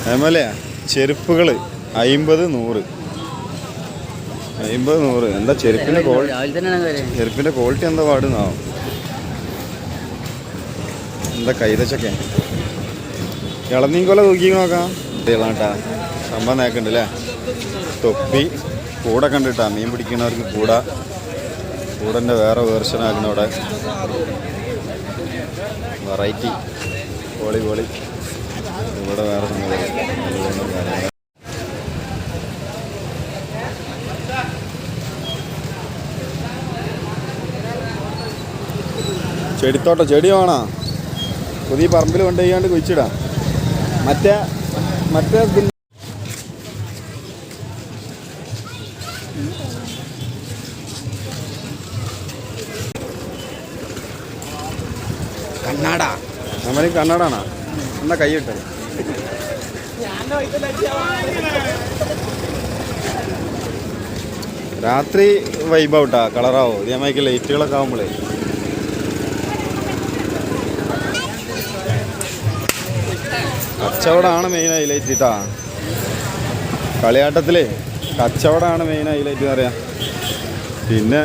അതേപോലെ ചെരുപ്പുകൾ 50, 100. 50, 100. എന്താ ചെരുപ്പിൻ്റെ ക്വാളിറ്റി എന്താ പാടുന്നാവും. എന്താ കൈതച്ചൊക്കെ ഇളനീങ്കൊല തൂക്കി നോക്കാം. കേട്ടാ സംഭവം നേക്കുണ്ടല്ലേ. തൊപ്പി കൂടെ കണ്ടിട്ടാ മീൻ പിടിക്കുന്നവർക്ക് കൂടൻ്റെ വേറെ വേർഷനാക്കുന്ന അവിടെ വെറൈറ്റി പൊളി ഇവിടെ വേറെ സംഗതി. ചെടിത്തോട്ടം ചെടി വേണോ? പുതിയ പറമ്പിൽ കൊണ്ടുപോയാണ്ട് കുഴിച്ചിടാം. മറ്റേ കണ്ണാട നമ്മൾ കണ്ണാടാണോ? എന്നാ കൈയിട്ടെ. രാത്രി വൈബാവട്ടാ, കളറാവോ ഇതേമാതിരി ലൈറ്റുകളൊക്കെ ആകുമ്പോഴേ. കച്ചവടമാണ് മെയിൻ ഹൈലൈറ്റ് കേട്ടാ. കളിയാട്ടത്തിലേ കച്ചവടമാണ് മെയിൻ ഹൈലൈറ്റ് എന്ന് പറയാം. പിന്നെ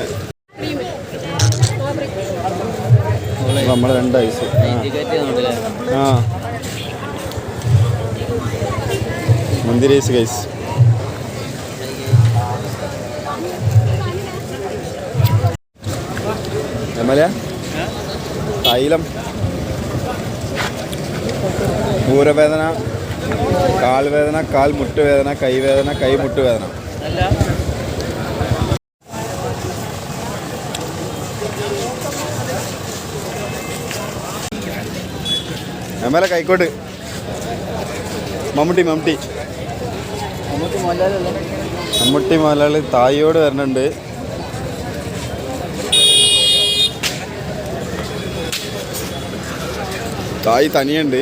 നമ്മുടെ 2 ഐസ് മന്ദിരേസ് ഗൈസ്. തൈലം, ഊരവേദന, കാൽവേദന, കാൽമുട്ടുവേദന, കൈവേദന, കൈമുട്ടുവേദന. എമ്മല കൈക്കോട്ട് മമ്മൂട്ടി മോഹൻലാൽ തായിയോട് വരണുണ്ട്. തായി തനിയുണ്ട്.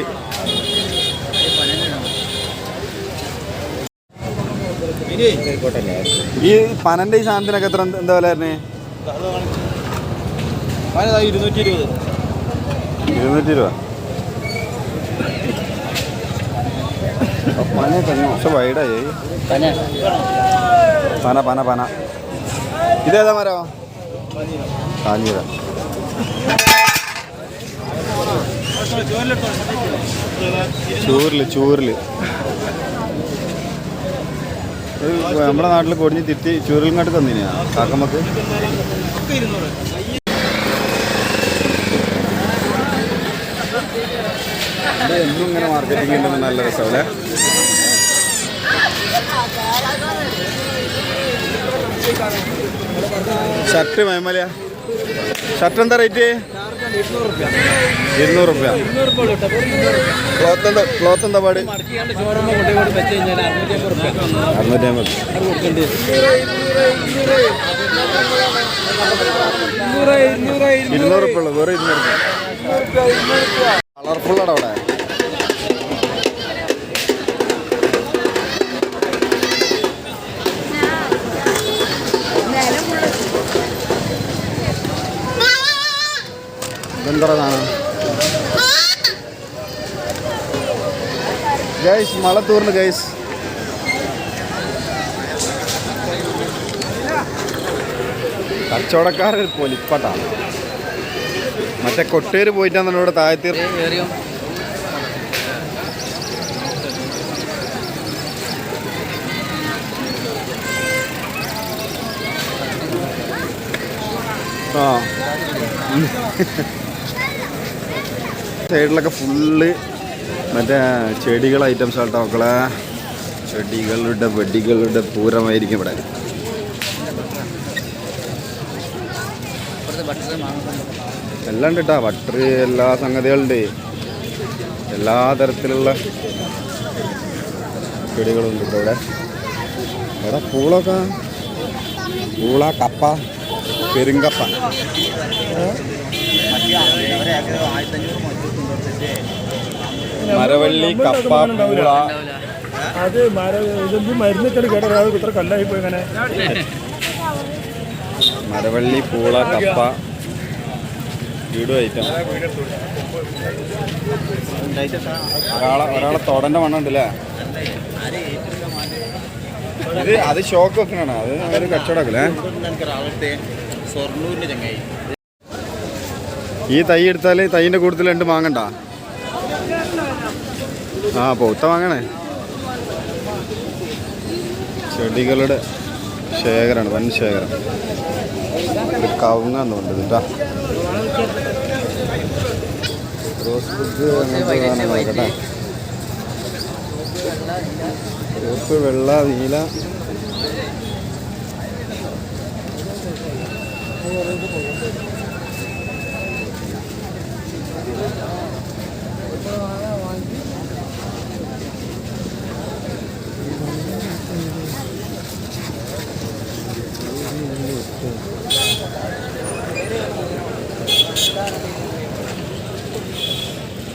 ഈ പനന്റെ ഈ സാധനത്തിനൊക്കെ എത്ര എന്താ വില വരുന്നേ? 220 രൂപ. പന തന്നെ പക്ഷെ വൈഡായി. പന ഇതേതാ മരോ? കാഞ്ഞിര. ചൂരില് നമ്മുടെ നാട്ടിൽ കൊടിഞ്ഞ് തിറ്റി ചൂരലിങ്ങാട്ട് തന്നിനാ കാക്കമ്മക്ക്. എന്നും ഇങ്ങനെ മാർക്കറ്റിംഗ് ഉണ്ടെന്ന് നല്ല രസമല്ലേ. ഷർട്ട് മൈമല ഷർട്ട് എന്താ റേറ്റ്? 200 രൂപ. ക്ലോത്ത് എന്താ പാട്? 650. 200 രൂപ ഉള്ളു. വേറെ 200 രൂപ. കളർഫുള്ളാണ് അവിടെ. ഇതെന്താ ഗൈസ്? മഴ തൂർന്ന് ഗൈസ്. കച്ചവടക്കാർ പൊലിപ്പട്ടാണ്. മറ്റേ കൊട്ടേര് പോയിട്ടാണ് ഇവിടെ താഴത്തീർ. സൈഡിലൊക്കെ ഫുള്ള് മറ്റേ ചെടികൾ ഐറ്റംസ് ആട്ടോ മക്കളെ. വെടികളുടെ പൂരമായിരിക്കും ഇവിടെ. എല്ലാം ഉണ്ട് കേട്ടോ. ബട്ടർ എല്ലാ സംഗതികളുണ്ട്. എല്ലാ തരത്തിലുള്ള ചെടികളുണ്ട് ഇപ്പോൾ ഇവിടെ. പൂള, കപ്പ, പെരുങ്കപ്പ. മരവള്ളി, കപ്പ, പൂള. അത് മരുന്നിട്ട് കേട്ടത് ഇത്ര കല്ലായി പോയി. ഇങ്ങനെ മരവള്ളി, പൂള, കപ്പ, വീടും ഐറ്റം. ഒരാളെ തൊടൻ്റെ മണ്ണുണ്ടല്ലേ. ഇത് അത് ഷോക്ക് വെക്കണാണ്, അത് ഒരു കച്ചവടമല്ലേ. ഈ തൈ എടുത്താൽ തൈൻ്റെ കൂടുതൽ രണ്ട് വാങ്ങണ്ട. ആ പൗത്ത വാങ്ങണേ. ചെടികളുടെ ശേഖരമാണ്, വൻ ശേഖരം. ഒരു കവുങ്ങാന്ന് തോന്നുന്നത് കേട്ടോ. റോസ് ബുക്ക് അങ്ങനത്തെ നോക്കട്ടെ. ചുവപ്പ്, വെള്ള, നീല.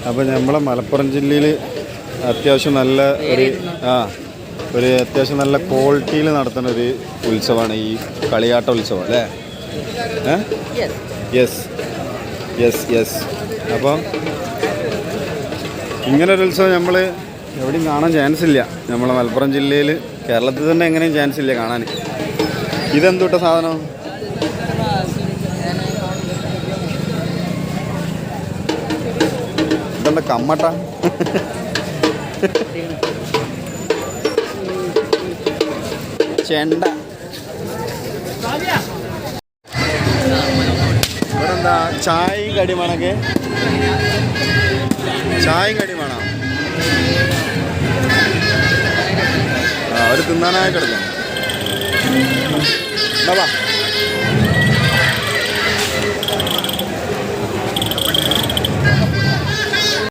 അപ്പോൾ നമ്മളെ മലപ്പുറം ജില്ലയിൽ അത്യാവശ്യം നല്ല ഒരു അത്യാവശ്യം നല്ല ക്വാളിറ്റിയിൽ നടത്തുന്ന ഒരു ഉത്സവമാണ് ഈ കളിയാട്ട ഉത്സവം അല്ലേ? Yes yes yes. അപ്പം ഇങ്ങനൊരു ഉത്സവം നമ്മൾ എവിടെയും കാണാൻ ചാൻസ് ഇല്ല. നമ്മളെ മലപ്പുറം ജില്ലയിൽ, കേരളത്തിൽ തന്നെ എങ്ങനെയും ചാൻസ് ഇല്ല കാണാൻ. ഇതെന്തൂട്ട സാധനം? ഇതെന്താ കമ്മട്ട? ചെണ്ട. ഇവിടെ എന്താ ചായയും കടി വേണമെങ്കിൽ ചായയും കടി വേണം. അവർ തിന്നാനായി കിടക്കാം.